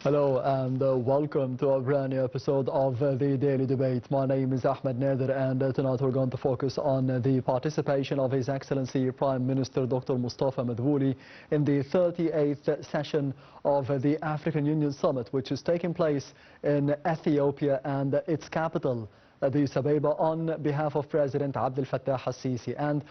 Hello and welcome to a brand new episode of the Daily Debate. My name is Ahmed and tonight we're going to focus on the participation of His Excellency Prime Minister Dr. Mustafa Madbouly in the 38th session of the African Union Summit, which is taking place in Ethiopia and its capital, Addis Ababa, on behalf of President Abdel Fattah al-Sisi. And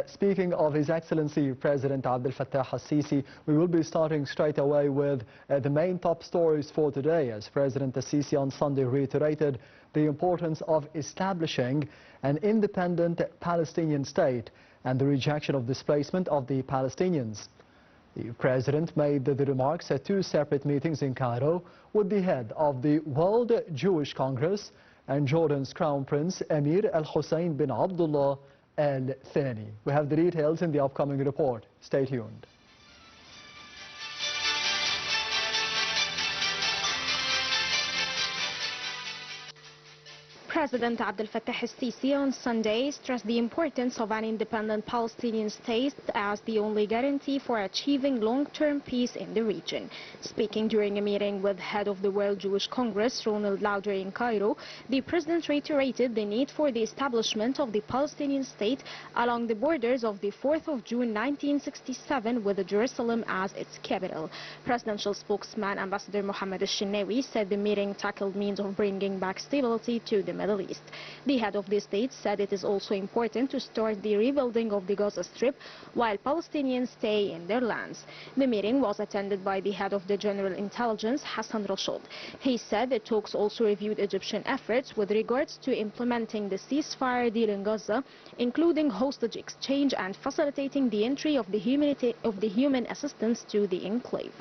speaking of His Excellency President Abdel Fattah al-Sisi, we will be starting straight away with the main top stories for today, as President al-Sisi on Sunday reiterated the importance of establishing an independent Palestinian state and the rejection of displacement of the Palestinians. The President made the remarks at two separate meetings in Cairo with the head of the World Jewish Congress and Jordan's Crown Prince Emir Al-Hussein bin Abdullah Al-Thani. We have the details in the upcoming report. Stay tuned. President Abdel Fattah al-Sisi on Sunday stressed the importance of an independent Palestinian state as the only guarantee for achieving long-term peace in the region. Speaking during a meeting with head of the World Jewish Congress, Ronald Lauder, in Cairo, the president reiterated the need for the establishment of the Palestinian state along the borders of the 4th of June 1967 with Jerusalem as its capital. Presidential spokesman Ambassador Mohammed al-Shinnawi said the meeting tackled means of bringing back stability to the Middle East. The head of the state said it is also important to start the rebuilding of the Gaza Strip while Palestinians stay in their lands. The meeting was attended by the head of the General Intelligence, Hassan Rashid. He said the talks also reviewed Egyptian efforts with regards to implementing the ceasefire deal in Gaza, including hostage exchange and facilitating the entry of the human assistance to the enclave.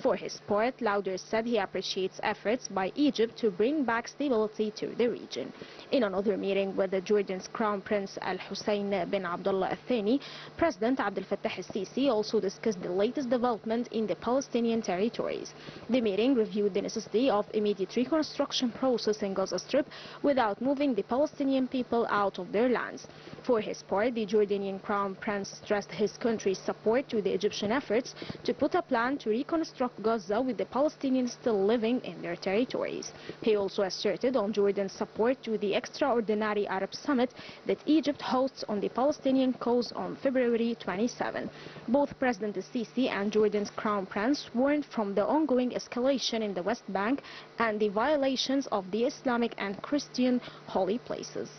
For his part, Lauder said he appreciates efforts by Egypt to bring back stability to the region. In another meeting with the Jordan's Crown Prince Al-Hussein bin Abdullah Al-Thani, President Abdel Fattah al-Sisi also discussed the latest development in the Palestinian territories. The meeting reviewed the necessity of immediate reconstruction process in Gaza Strip without moving the Palestinian people out of their lands. For his part, the Jordanian Crown Prince stressed his country's support to the Egyptian efforts to put a plan to reconstruct Gaza with the Palestinians still living in their territories. He also asserted on Jordan's support to the extraordinary Arab summit that Egypt hosts on the Palestinian cause on February 27. Both President al-Sisi and Jordan's Crown Prince warned from the ongoing escalation in the West Bank and the violations of the Islamic and Christian holy places.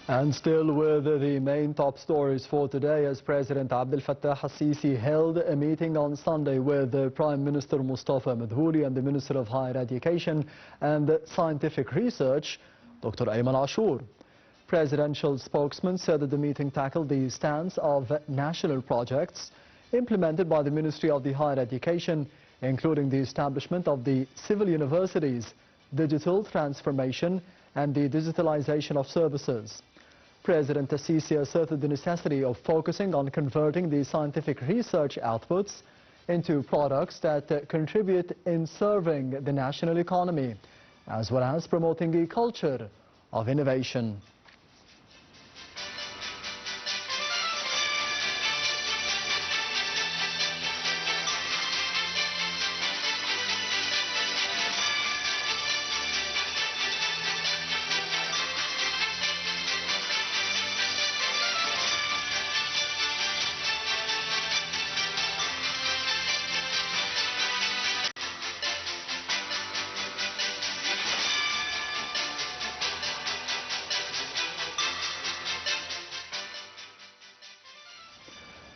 And still with the main top stories for today, as President Abdel Fattah al-Sisi held a meeting on Sunday with Prime Minister Mustafa Madbouly and the Minister of Higher Education and Scientific Research, Dr. Ayman Ashur. Presidential spokesman said that the meeting tackled the stance of national projects implemented by the Ministry of the Higher Education, including the establishment of the civil universities, digital transformation, and the digitalization of services. President al-Sisi asserted the necessity of focusing on converting the scientific research outputs into products that contribute in serving the national economy, as well as promoting a culture of innovation.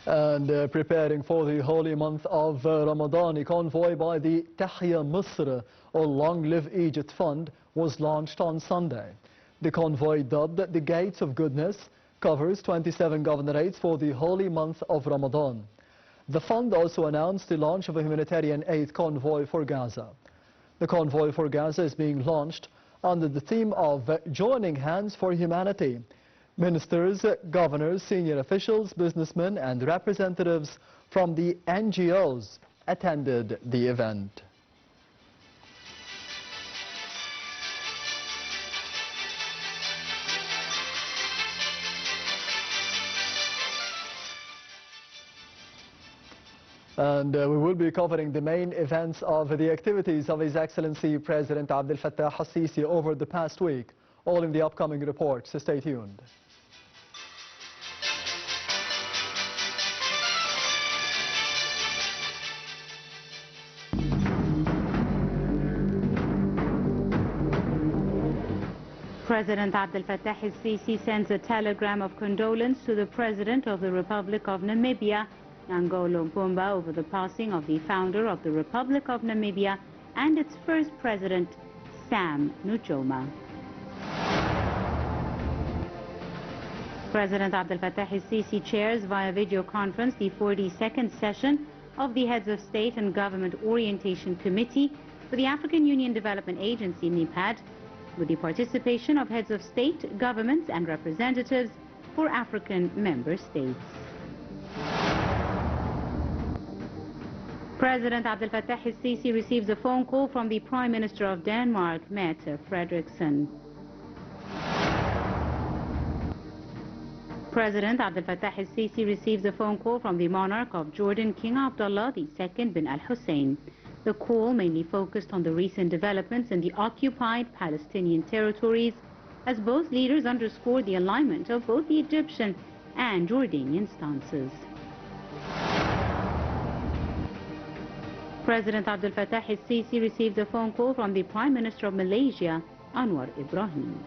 And preparing for the holy month of Ramadan, a convoy by the Tahya Misr, or Long Live Egypt Fund, was launched on Sunday. The convoy, dubbed the Gates of Goodness, covers 27 governorates for the holy month of Ramadan. The fund also announced the launch of a humanitarian aid convoy for Gaza. The convoy for Gaza is being launched under the theme of Joining Hands for Humanity. Ministers, governors, senior officials, businessmen and representatives from the NGOs attended the event. And we will be covering the main events of the activities of His Excellency President Abdel Fattah al-Sisi over the past week, all in the upcoming reports. Stay tuned. President Abdel Fattah al-Sisi sends a telegram of condolence to the President of the Republic of Namibia, Ngolo Mpumba, over the passing of the founder of the Republic of Namibia and its first president, Sam Nujoma. President Abdel Fattah al-Sisi chairs via video conference the 42nd session of the Heads of State and Government Orientation Committee for the African Union Development Agency, NEPAD, with the participation of heads of state, governments and representatives for African member states. President Abdel Fattah al-Sisi receives a phone call from the Prime Minister of Denmark, Mette Frederiksen. President Abdel Fattah al-Sisi receives a phone call from the monarch of Jordan, King Abdullah II bin al-Hussein. The call mainly focused on the recent developments in the occupied Palestinian territories, as both leaders underscored the alignment of both the Egyptian and Jordanian stances. President Abdel Fattah al-Sisi received a phone call from the Prime Minister of Malaysia, Anwar Ibrahim.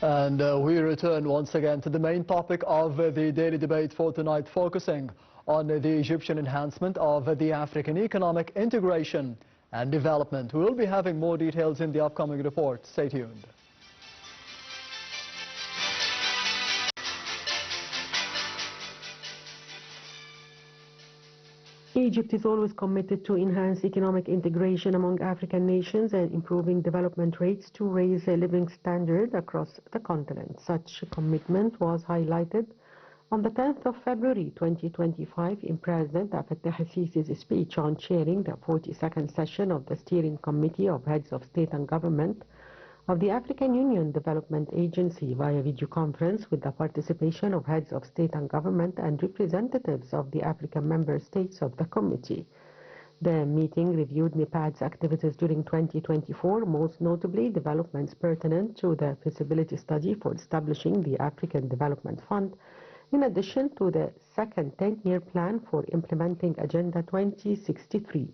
And we return once again to the main topic of the daily debate for tonight, focusing on the Egyptian enhancement of the African economic integration and development. We will be having more details in the upcoming report. Stay tuned. Egypt is always committed to enhance economic integration among African nations and improving development rates to raise a living standard across the continent. Such commitment was highlighted on the 10th of February 2025 in President Abdel Fattah al-Sisi's speech on chairing the 42nd session of the Steering Committee of Heads of State and Government of the African Union Development Agency via video conference, with the participation of heads of state and government and representatives of the African member states of the committee. The meeting reviewed NEPAD's activities during 2024, most notably developments pertinent to the feasibility study for establishing the African Development Fund, in addition to the second 10-year plan for implementing Agenda 2063,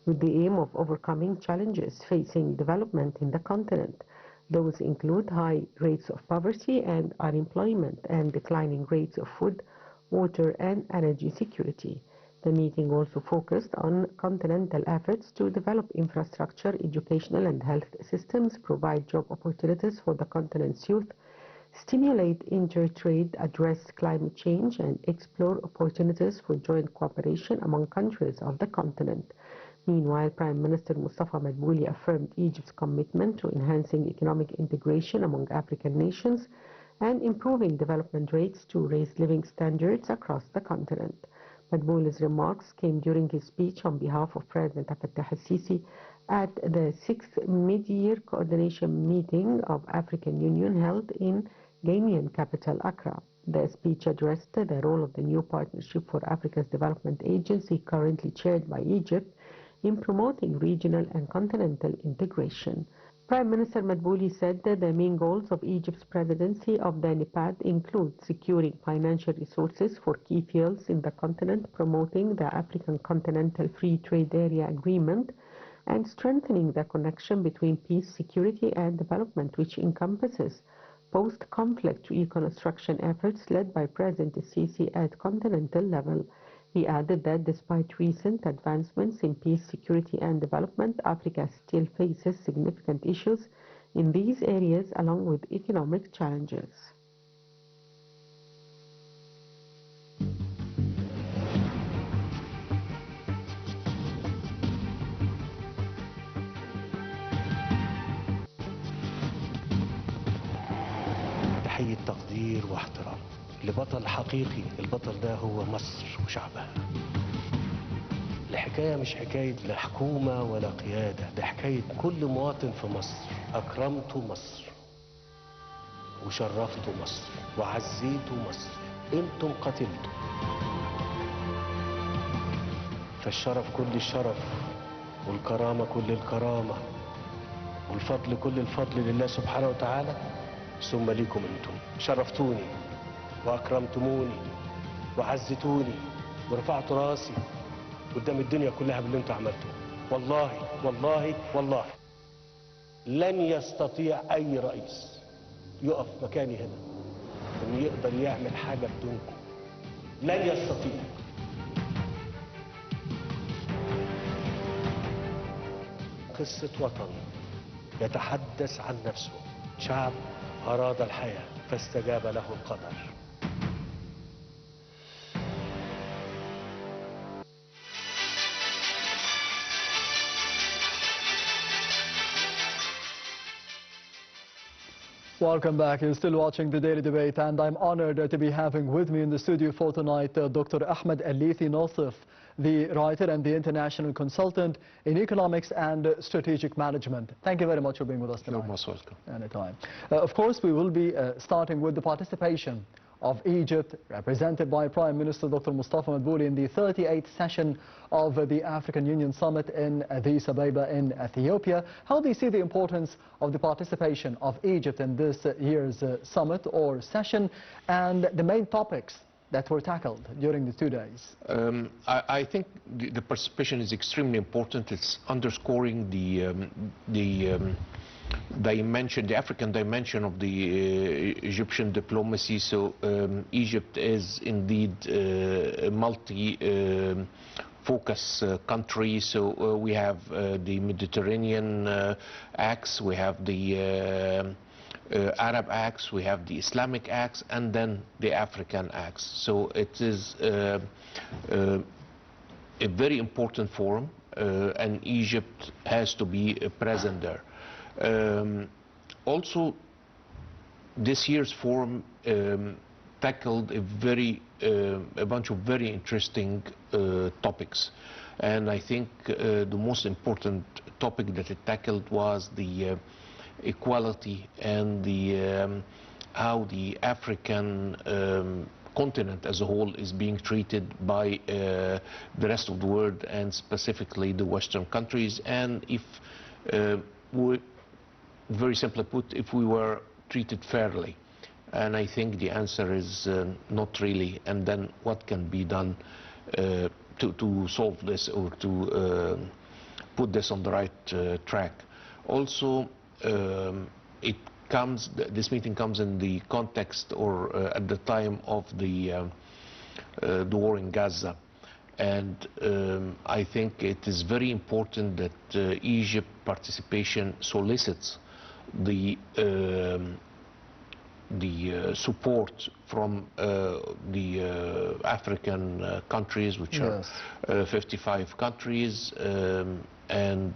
with the aim of overcoming challenges facing development in the continent. Those include high rates of poverty and unemployment and declining rates of food, water and energy security. The meeting also focused on continental efforts to develop infrastructure, educational and health systems, provide job opportunities for the continent's youth, stimulate intertrade, address climate change and explore opportunities for joint cooperation among countries of the continent. Meanwhile, Prime Minister Mustafa Madbouli affirmed Egypt's commitment to enhancing economic integration among African nations and improving development rates to raise living standards across the continent. Madbouli's remarks came during his speech on behalf of President Abdel Fattah al-Sisi at the 6th mid-year coordination meeting of African Union held in Ghanaian capital Accra. The speech addressed the role of the new Partnership for Africa's Development Agency, currently chaired by Egypt, in promoting regional and continental integration. Prime Minister Madbouli said that the main goals of Egypt's presidency of the NEPAD include securing financial resources for key fields in the continent, promoting the African Continental Free Trade Area Agreement, and strengthening the connection between peace, security and development, which encompasses post-conflict reconstruction efforts led by President Sisi at continental level. He added that despite recent advancements in peace, security and development, Africa still faces significant issues in these areas along with economic challenges. تحية تقدير واحترام لبطل حقيقي. البطل ده هو مصر وشعبها. الحكاية مش حكاية لا حكومة ولا قيادة، ده حكاية كل مواطن في مصر. أكرمتوا مصر وشرفتوا مصر وعزيتوا مصر، انتم قتلتوا. فالشرف كل الشرف والكرامة كل الكرامة والفضل كل الفضل لله سبحانه وتعالى، ثم ليكم انتم. شرفتوني واكرمتموني وعزتوني ورفعتوا راسي قدام الدنيا كلها باللي انتم عملتوه. والله والله والله لن يستطيع اي رئيس يقف مكاني هنا انه يقدر يعمل حاجه بدونكم. لن يستطيع. قصه وطن يتحدث عن نفسه، شعب اراد الحياه فاستجاب له القدر. Welcome back. You're still watching the Daily Debate, and I'm honored to be having with me in the studio for tonight Dr. Ahmed Laithi, Nasef, the writer and the international consultant in economics and strategic management. Thank you very much for being with us tonight. You're most welcome. Anytime. Of course, we will be starting with the participation of Egypt, represented by Prime Minister Dr. Mustafa Madbouli in the 38th session of the African Union Summit in Addis Ababa in Ethiopia. How do you see the importance of the participation of Egypt in this year's summit or session, and the main topics that were tackled during the 2 days? I think the participation is extremely important. It's underscoring the African dimension of the Egyptian diplomacy. So Egypt is indeed a multi-focus country. So we have the Mediterranean acts, we have the Arab acts, we have the Islamic acts, and then the African acts. So it is a very important forum, and Egypt has to be present there. Also, this year's forum tackled a bunch of very interesting topics, and I think the most important topic that it tackled was the equality and how the African continent as a whole is being treated by the rest of the world, and specifically the Western countries, and if we, very simply put, if we were treated fairly. And I think the answer is not really. And then what can be done to solve this, or to put this on the right track? Also, this meeting comes in the context, or at the time of the war in Gaza. And I think it is very important that Egypt participation solicits the support from the African countries, which Yes. are 55 countries, and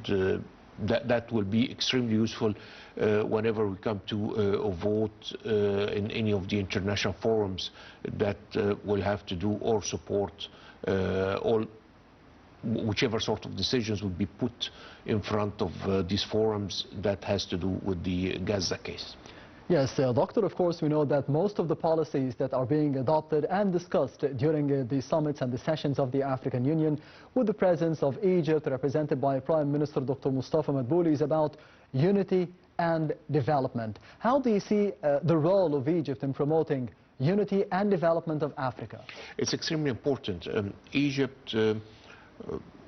that will be extremely useful whenever we come to a vote in any of the international forums that will have to do or support whichever sort of decisions will be put in front of these forums that has to do with the Gaza case. Yes, Doctor, of course, we know that most of the policies that are being adopted and discussed during the summits and the sessions of the African Union, with the presence of Egypt, represented by Prime Minister Dr. Mustafa Madbouli, is about unity and development. How do you see the role of Egypt in promoting unity and development of Africa? It's extremely important. Egypt,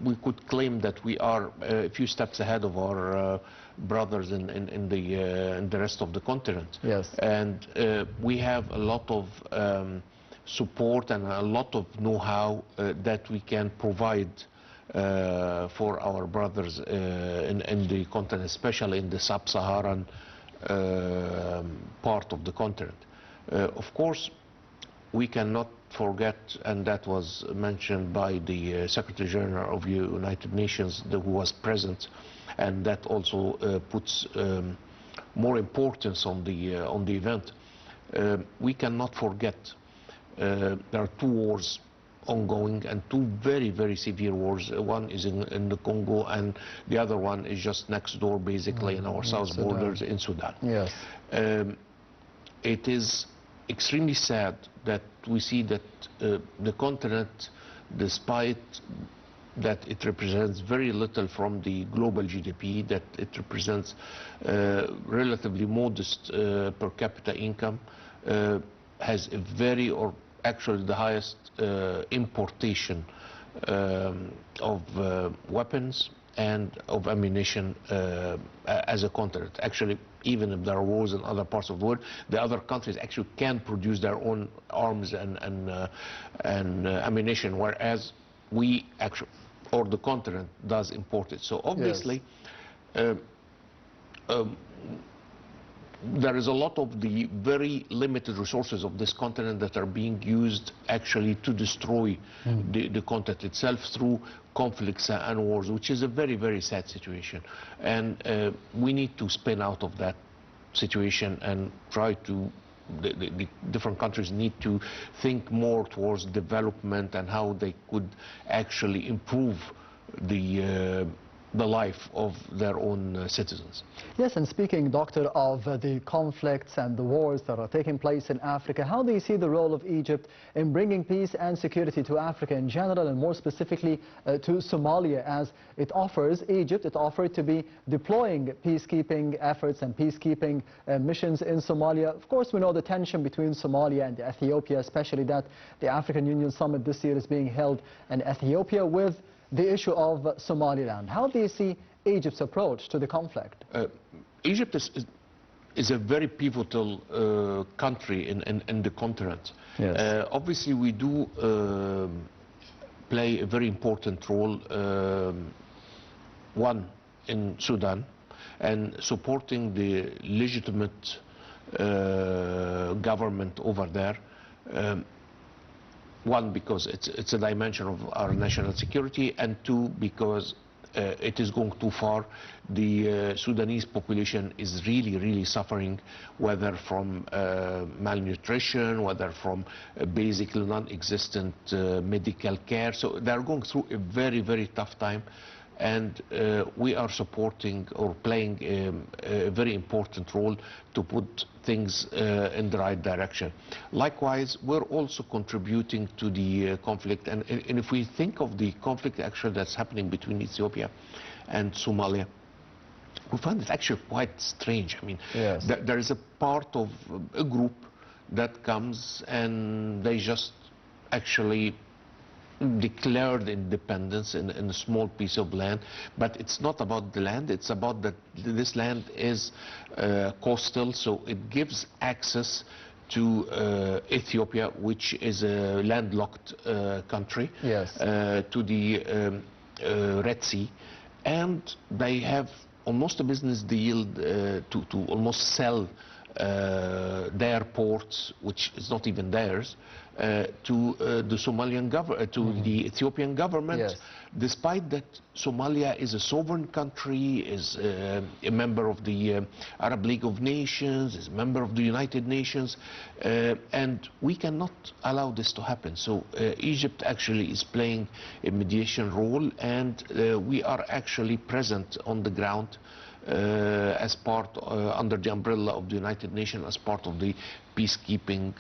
we could claim that we are a few steps ahead of our brothers in the rest of the continent. Yes. And we have a lot of support and a lot of know-how that we can provide for our brothers in the continent, especially in the sub-Saharan part of the continent. Of course, we cannot forget, and that was mentioned by the Secretary General of the United Nations, who was present, and that also puts more importance on the event. We cannot forget there are two wars ongoing, and two very, very severe wars. One is in the Congo, and the other one is just next door, basically, in our south borders in Sudan. Yes. It is extremely sad that we see that the continent, despite that it represents very little from the global GDP, that it represents relatively modest per capita income, has a very, or actually the highest importation of weapons and of ammunition as a continent. Actually, even if there are wars in other parts of the world, the other countries actually can produce their own arms and ammunition, whereas we actually, or the continent, does import it. So obviously, yes. There is a lot of the very limited resources of this continent that are being used actually to destroy the continent itself through conflicts and wars, which is a very, very sad situation. And we need to spin out of that situation and try to, the different countries need to think more towards development and how they could actually improve the life of their own citizens. Yes, and speaking, Doctor, of the conflicts and the wars that are taking place in Africa, how do you see the role of Egypt in bringing peace and security to Africa in general, and more specifically to Somalia, as it offers to be deploying peacekeeping efforts and peacekeeping missions in Somalia? Of course, we know the tension between Somalia and Ethiopia, especially that the African Union Summit this year is being held in Ethiopia with the issue of Somaliland. How do you see Egypt's approach to the conflict? Egypt is a very pivotal country in the continent. Yes. Obviously, we do play a very important role, one in Sudan, and supporting the legitimate government over there. One, because it's a dimension of our national security, and two, because it is going too far. The Sudanese population is really, really suffering, whether from malnutrition, whether from basically non-existent medical care. So they're going through a very, very tough time. And we are supporting or playing a very important role to put things in the right direction. Likewise, we're also contributing to the conflict. And if we think of the conflict actually that's happening between Ethiopia and Somalia, we find it actually quite strange. I mean, yes. There is a part of a group that comes and they just actually declared independence in a small piece of land, but it's not about the land, it's about that this land is coastal, so it gives access to Ethiopia, which is a landlocked country, yes. To the Red Sea, and they have almost a business deal to almost sell their ports, which is not even theirs, to the Somalian government, to the Ethiopian government, yes. Despite that Somalia is a sovereign country, is a member of the Arab League of Nations, is a member of the United Nations, and we cannot allow this to happen. So Egypt actually is playing a mediation role, and we are actually present on the ground as part, under the umbrella of the United Nations, as part of the peacekeeping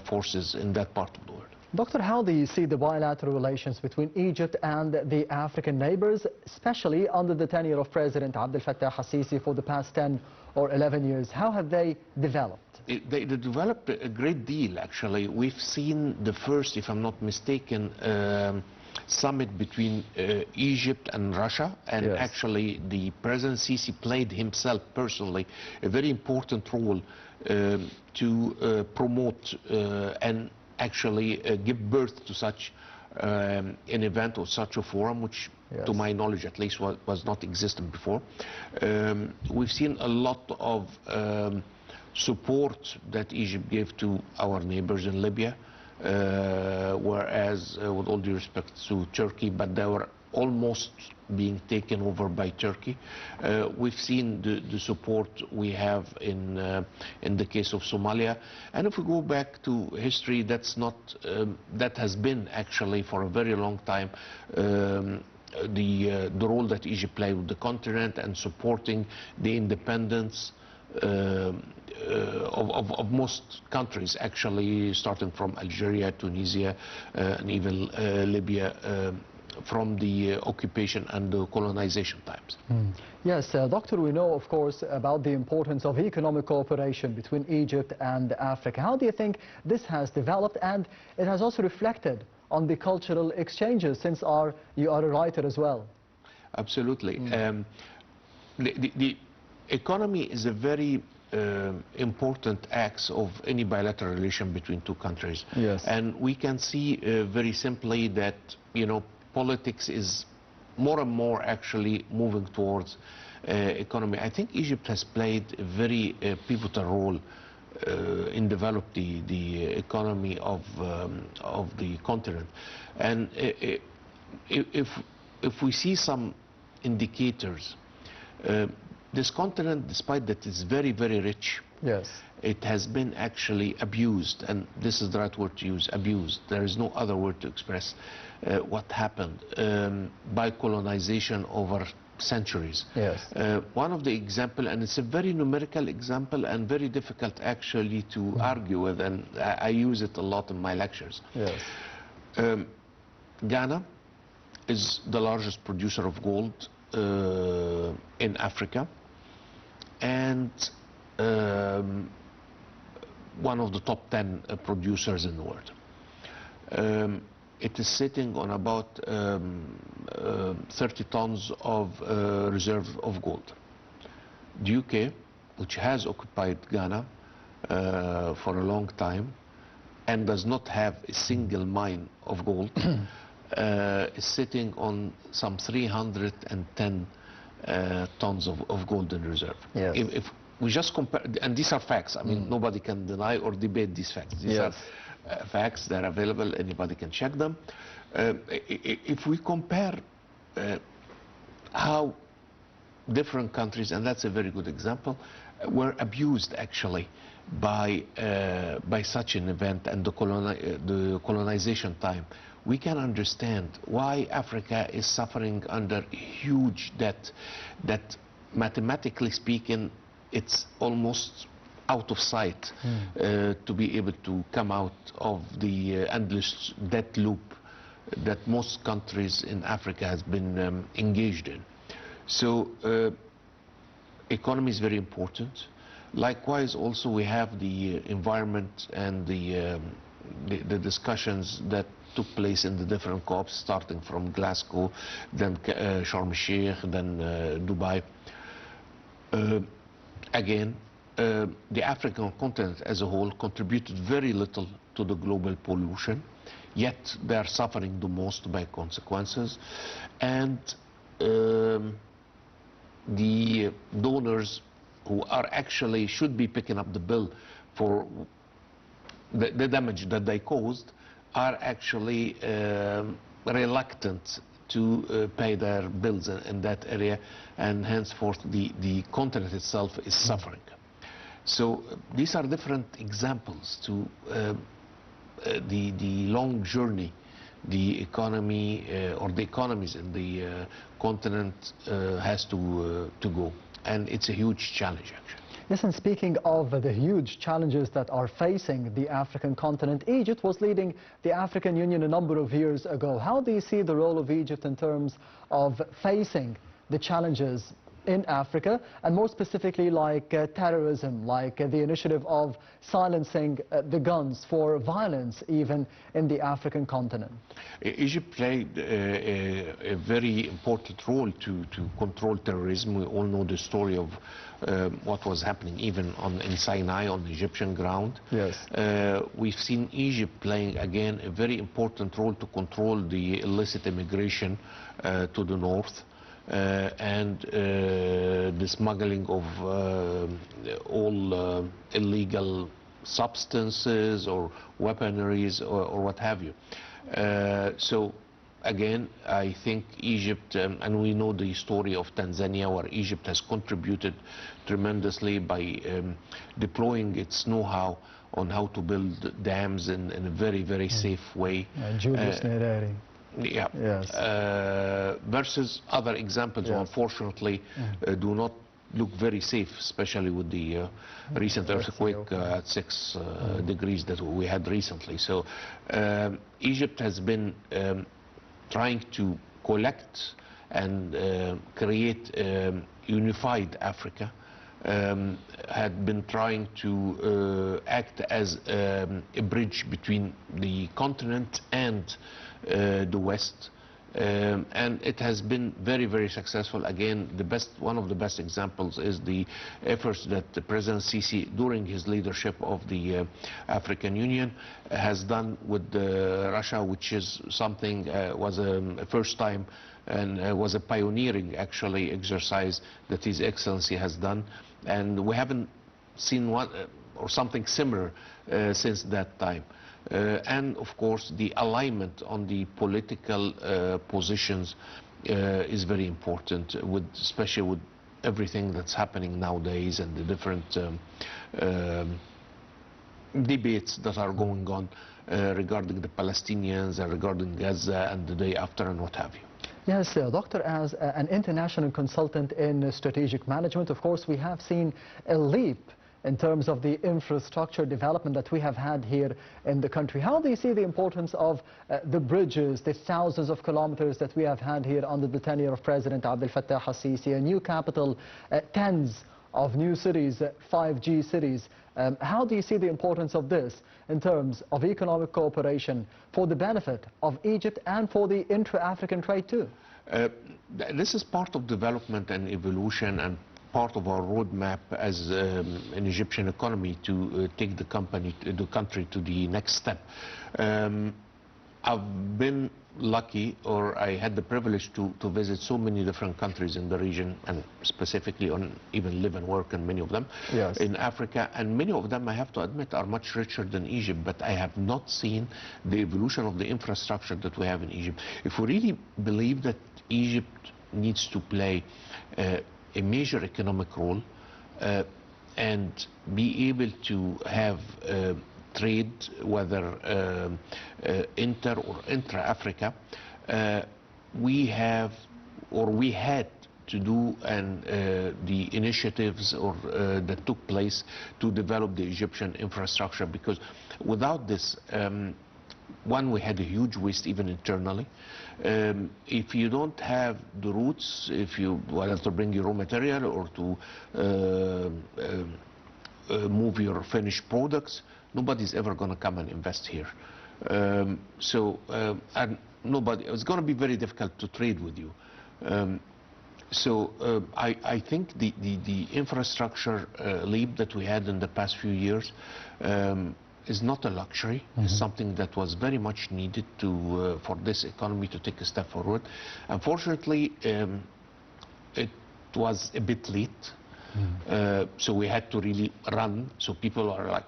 forces in that part of the world. Doctor, how do you see the bilateral relations between Egypt and the African neighbors, especially under the tenure of President Abdel Fattah al-Sisi for the past 10 or 11 years? How have they developed? They developed a great deal, actually. We've seen the first, if I'm not mistaken, summit between Egypt and Russia, and yes. Actually the President Sisi played himself personally a very important role to promote and actually give birth to such an event or such a forum, which yes. to my knowledge at least was not existent before. We've seen a lot of support that Egypt gave to our neighbors in Libya, whereas with all due respect to Turkey, but they were almost being taken over by Turkey. We've seen the support we have in the case of Somalia. And if we go back to history, that's not, that has been actually for a very long time the role that Egypt played with the continent and supporting the independence of most countries, actually, starting from Algeria, Tunisia, and even Libya, from the occupation and the colonization times. Yes, Doctor, we know, of course, about the importance of economic cooperation between Egypt and Africa. How do you think this has developed, and it has also reflected on the cultural exchanges, since you are a writer as well? Absolutely. The economy is a very important axe of any bilateral relation between two countries. Yes. And we can see very simply that, you know, politics is more and more actually moving towards economy. I think Egypt has played a very pivotal role in developing the economy of the continent. And if we see some indicators, this continent, despite that it's very, very rich, yes, it has been actually abused, and this is the right word to use, abused. There is no other word to express what happened by colonization over centuries. Yes. One of the example, and it's a very numerical example and very difficult actually to argue with, and I use it a lot in my lectures. Yes. Ghana is the largest producer of gold in Africa, and one of the top 10 producers in the world. It is sitting on about 30 tons of reserve of gold. The UK, which has occupied Ghana for a long time and does not have a single mine of gold, is sitting on some 310 tons of gold in reserve. Yes. If we just compare, and these are facts, I mean, nobody can deny or debate these facts. These yes. are facts, they're available, anybody can check them. If we compare how different countries, and that's a very good example, were abused actually by such an event and the colonization time, we can understand why Africa is suffering under huge debt that, mathematically speaking, it's almost out of sight to be able to come out of the endless debt loop that most countries in Africa has been engaged in. So economy is very important. Likewise, also we have the environment and the discussions that took place in the different COPs, starting from Glasgow, then Sharm el-Sheikh, then Dubai. Again, the African continent as a whole contributed very little to the global pollution, yet they are suffering the most by consequences. And the donors who are actually should be picking up the bill for the damage that they caused are actually reluctant to pay their bills in that area, and henceforth the continent itself is suffering. So these are different examples to the long journey the economy or the economies in the continent has to go, and it's a huge challenge actually. Yes, and speaking of the huge challenges that are facing the African continent, Egypt was leading the African Union a number of years ago. How do you see the role of Egypt in terms of facing the challenges in Africa, and more specifically like terrorism, like the initiative of silencing the guns for violence even in the African continent? Egypt played a very important role to control terrorism. We all know the story of what was happening even in Sinai on Egyptian ground. Yes. We've seen Egypt playing again a very important role to control the illicit immigration to the north. And the smuggling of all illegal substances or weaponries or what have you. So again, I think Egypt, and we know the story of Tanzania, where Egypt has contributed tremendously by deploying its know-how on how to build dams in a very, very safe way. Julius Nyerere. Yeah. Yes. Versus other examples who Yes. unfortunately do not look very safe, especially with the recent earthquake at 6 degrees that we had recently. So Egypt has been trying to collect and create unified Africa, had been trying to act as a bridge between the continent and the West. And it has been very, very successful. Again, one of the best examples is the efforts that the President Sisi, during his leadership of the African Union, has done with Russia, which is something, was a first time and was a pioneering, actually, exercise that His Excellency has done. And we haven't seen one or something similar since that time. And of course the alignment on the political positions is very important, especially with everything that's happening nowadays and the different debates that are going on regarding the Palestinians and regarding Gaza and the day after and what have you. Yes, Doctor, as an international consultant in strategic management, of course, we have seen a leap in terms of the infrastructure development that we have had here in the country. How do you see the importance of the bridges, the thousands of kilometers that we have had here under the tenure of President Abdel Fattah al-Sisi, a new capital, tens of new cities, 5G cities? How do you see the importance of this in terms of economic cooperation for the benefit of Egypt and for the intra-African trade too? This is part of development and evolution and part of our roadmap as an Egyptian economy to take the country to the next step. I've been lucky, or I had the privilege to visit so many different countries in the region, and specifically even live and work in many of them in Africa, and many of them, I have to admit, are much richer than Egypt, but I have not seen the evolution of the infrastructure that we have in Egypt. If we really believe that Egypt needs to play a major economic role and be able to have trade, whether inter or intra-Africa, we had to do the initiatives that took place to develop the Egyptian infrastructure, because without this, one, we had a huge waste even internally. If you don't have the routes, if you want to bring your raw material or to move your finished products, nobody's ever going to come and invest here. And it's going to be very difficult to trade with you. I think the infrastructure leap that we had in the past few years is not a luxury. It's something that was very much needed for this economy to take a step forward. Unfortunately, it was a bit late. So we had to really run. So people are like,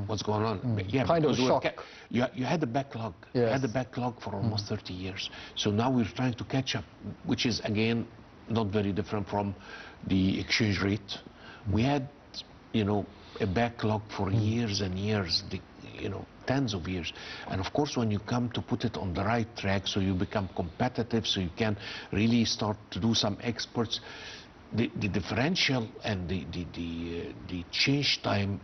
what's going on? Yeah, kind of shock. You had a backlog. Yes. You had a backlog for almost 30 years. So now we're trying to catch up, which is, again, not very different from the exchange rate. We had, a backlog for years and years, tens of years. And of course, when you come to put it on the right track, so you become competitive, so you can really start to do some exports, the differential and the change time,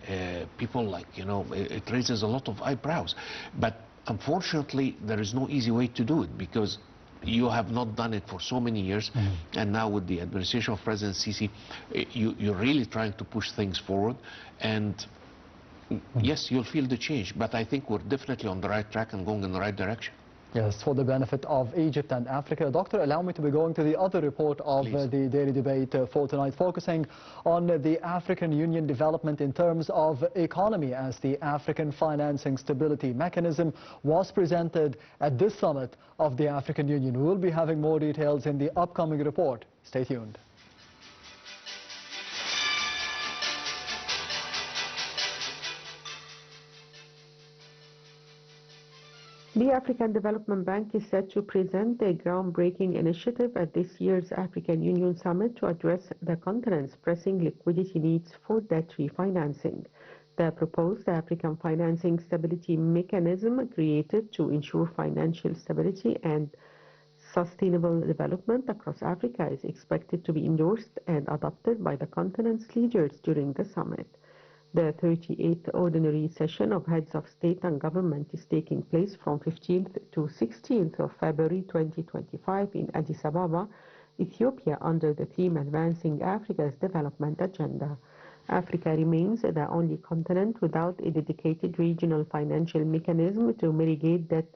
people like, it raises a lot of eyebrows. But unfortunately, there is no easy way to do it, because you have not done it for so many years, and now with the administration of President Sisi, you're really trying to push things forward, and yes, you'll feel the change, but I think we're definitely on the right track and going in the right direction. Yes, for the benefit of Egypt and Africa. Doctor, allow me to be going to the other report of the daily debate for tonight, focusing on the African Union development in terms of economy, as the African Financing Stability Mechanism was presented at this summit of the African Union. We'll be having more details in the upcoming report. Stay tuned. The African Development Bank is set to present a groundbreaking initiative at this year's African Union Summit to address the continent's pressing liquidity needs for debt refinancing. The proposed African Financing Stability Mechanism, created to ensure financial stability and sustainable development across Africa, is expected to be endorsed and adopted by the continent's leaders during the summit. The 38th ordinary session of heads of state and government is taking place from 15th to 16th of February 2025 in Addis Ababa, Ethiopia, under the theme Advancing Africa's Development Agenda. Africa remains the only continent without a dedicated regional financial mechanism to mitigate debt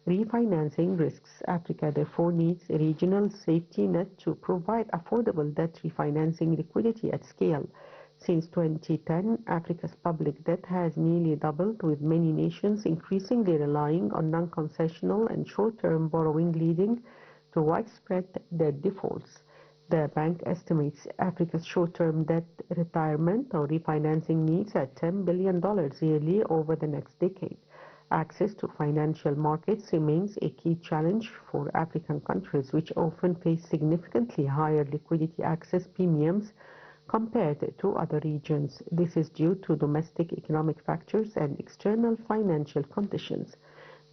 refinancing risks. Africa therefore needs a regional safety net to provide affordable debt refinancing liquidity at scale. Since 2010, Africa's public debt has nearly doubled, with many nations increasingly relying on non-concessional and short-term borrowing, leading to widespread debt defaults. The bank estimates Africa's short-term debt retirement or refinancing needs at $10 billion yearly over the next decade. Access to financial markets remains a key challenge for African countries, which often face significantly higher liquidity access premiums compared to other regions. This is due to domestic economic factors and external financial conditions.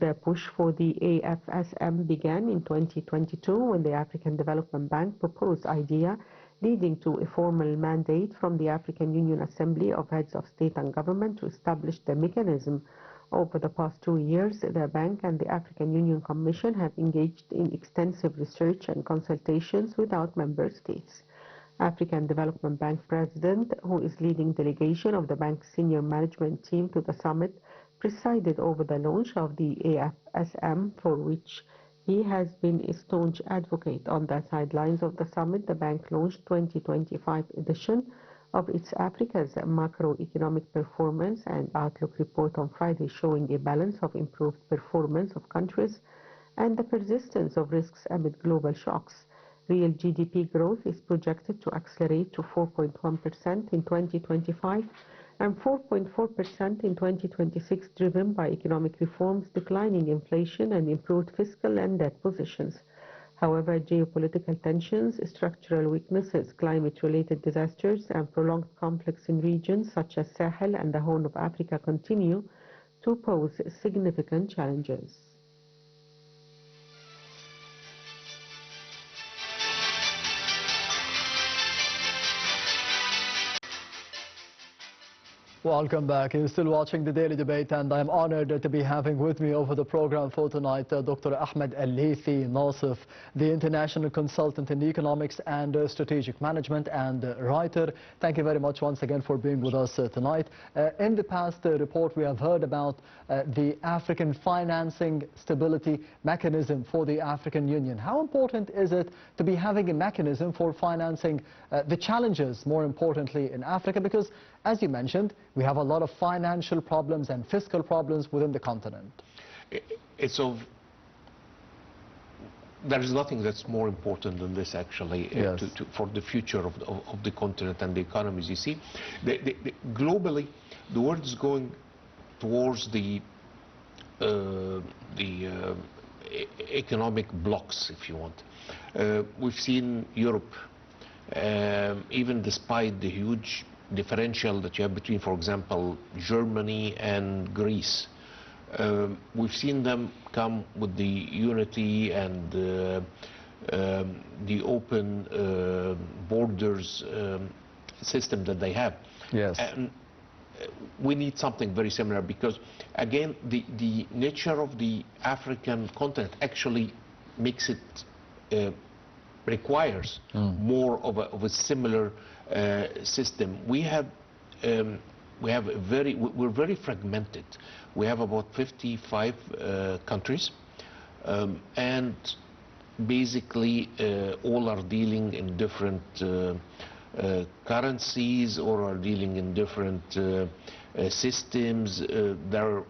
The push for the AFSM began in 2022 when the African Development Bank proposed idea, leading to a formal mandate from the African Union Assembly of Heads of State and Government to establish the mechanism. Over the past 2 years, the bank and the African Union Commission have engaged in extensive research and consultations without member states. African Development Bank President, who is leading delegation of the bank's senior management team to the summit, presided over the launch of the AFSM, for which he has been a staunch advocate. On the sidelines of the summit, the bank launched 2025 edition of its Africa's Macroeconomic Performance and Outlook report on Friday, showing a balance of improved performance of countries and the persistence of risks amid global shocks. Real GDP growth is projected to accelerate to 4.1% in 2025 and 4.4% in 2026, driven by economic reforms, declining inflation, and improved fiscal and debt positions. However, geopolitical tensions, structural weaknesses, climate-related disasters, and prolonged conflicts in regions such as Sahel and the Horn of Africa continue to pose significant challenges. Welcome back. You're still watching the Daily Debate, and I'm honored to be having with me over the program for tonight Dr. Ahmed Laithi, Nasef, the international consultant in economics and strategic management and writer. Thank you very much once again for being with us tonight. In the past report, we have heard about the African Financing Stability Mechanism for the African Union. How important is it to be having a mechanism for financing the challenges, more importantly, in Africa? Because, as you mentioned, we have a lot of financial problems and fiscal problems within the continent. There is nothing that's more important than this, actually, yes, for the future of the continent and the economies. You see, globally, the world is going towards the economic blocks, if you want. We've seen Europe, even despite the huge differential that you have between, for example, Germany and Greece. We've seen them come with the unity and the open borders system that they have. Yes. And we need something very similar, because, again, the nature of the African continent actually makes it requires more of a similar system. We're very fragmented. We have about 55 countries, and basically all are dealing in different currencies, or are dealing in different systems. There are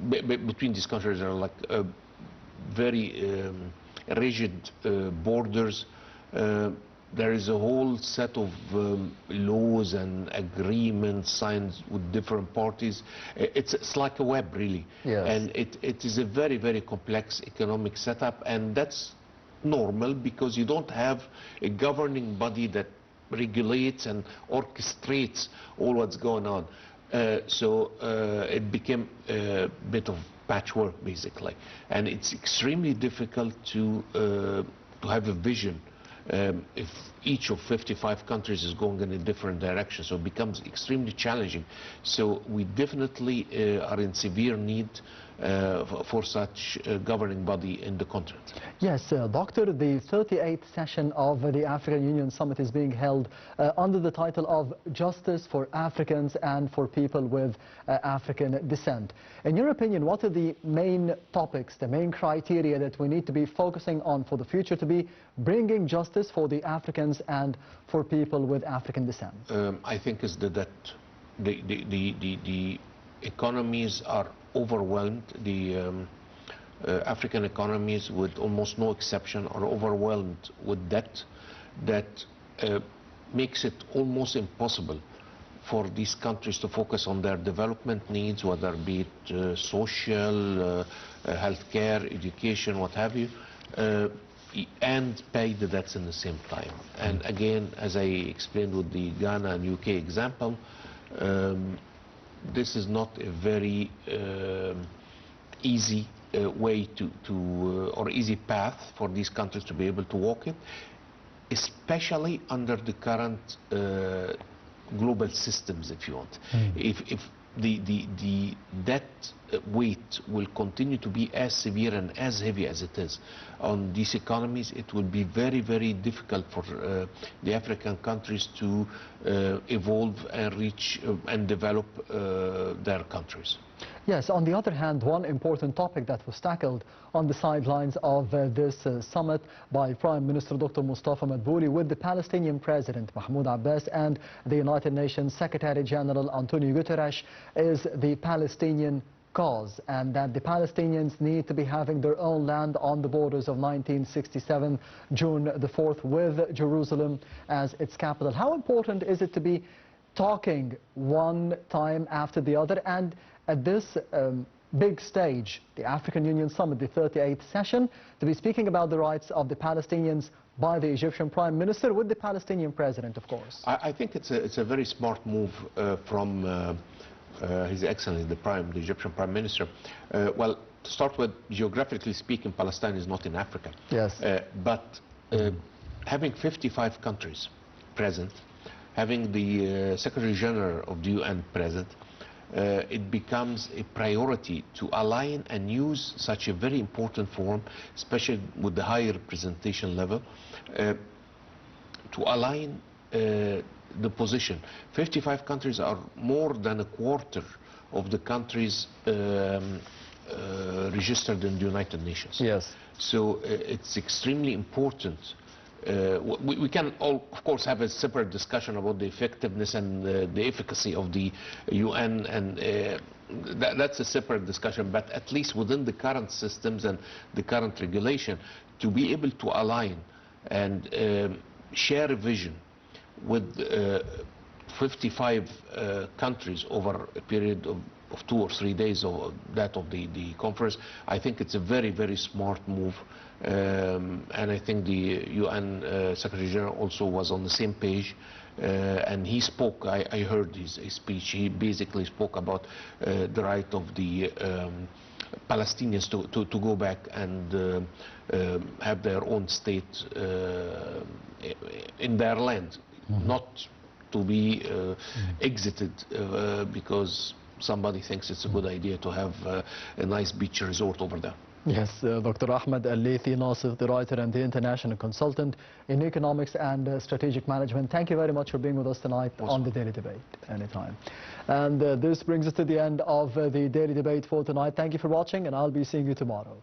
between these countries there are like very rigid borders. there is a whole set of laws and agreements signed with different parties. It's like a web, really. Yes. And it is a very, very complex economic setup, and that's normal because you don't have a governing body that regulates and orchestrates all what's going on. So it became a bit of patchwork, basically. And it's extremely difficult to have a vision if each of 55 countries is going in a different direction, so it becomes extremely challenging. So we definitely are in severe need for such a governing body in the continent. Yes, Doctor, the 38th session of the African Union Summit is being held under the title of Justice for Africans and for People with African Descent. In your opinion, what are the main topics, the main criteria that we need to be focusing on for the future to be bringing justice for the Africans and for people with African descent? I think is that the economies are overwhelmed. The African economies, with almost no exception, are overwhelmed with debt that makes it almost impossible for these countries to focus on their development needs, whether be it social, healthcare, education, what have you, and pay the debts in the same time. And again, as I explained with the Ghana and UK example, this is not a very easy way or easy path for these countries to be able to walk it, especially under the current global systems, if you want. If the debt weight will continue to be as severe and as heavy as it is on these economies, it will be very, very difficult for the African countries to evolve and reach and develop their countries. Yes, on the other hand, one important topic that was tackled on the sidelines of this summit by Prime Minister Dr. Mustafa Madbouli with the Palestinian President Mahmoud Abbas and the United Nations Secretary General Antonio Guterres is the Palestinian cause, and that the Palestinians need to be having their own land on the borders of 1967, June the 4th, with Jerusalem as its capital. How important is it to be talking one time after the other, and at this big stage, the African Union Summit, the 38th session, to be speaking about the rights of the Palestinians by the Egyptian Prime Minister with the Palestinian President, of course? I think it's a very smart move from His Excellency, the Egyptian Prime Minister. Well, to start with, geographically speaking, Palestine is not in Africa. Yes. But having 55 countries present, having the Secretary General of the UN present, it becomes a priority to align and use such a very important forum, especially with the high representation level, to align the position. 55 countries are more than a quarter of the countries registered in the United Nations. Yes. So it's extremely important. We can all, of course, have a separate discussion about the effectiveness and the efficacy of the UN, and that's a separate discussion, but at least within the current systems and the current regulation, to be able to align and share a vision with 55 countries over a period of 2 or 3 days of that of the conference, I think it's a very, very smart move. And I think the UN Secretary General also was on the same page, and he spoke, I heard his speech, he basically spoke about the right of the Palestinians to go back and have their own state in their land, not to be exited because somebody thinks it's a good idea to have a nice beach resort over there. Yes, Dr. Ahmed Laithi, Nasef, the writer and the international consultant in economics and strategic management. Thank you very much for being with us tonight on the Daily Debate. Anytime. And this brings us to the end of the Daily Debate for tonight. Thank you for watching, and I'll be seeing you tomorrow.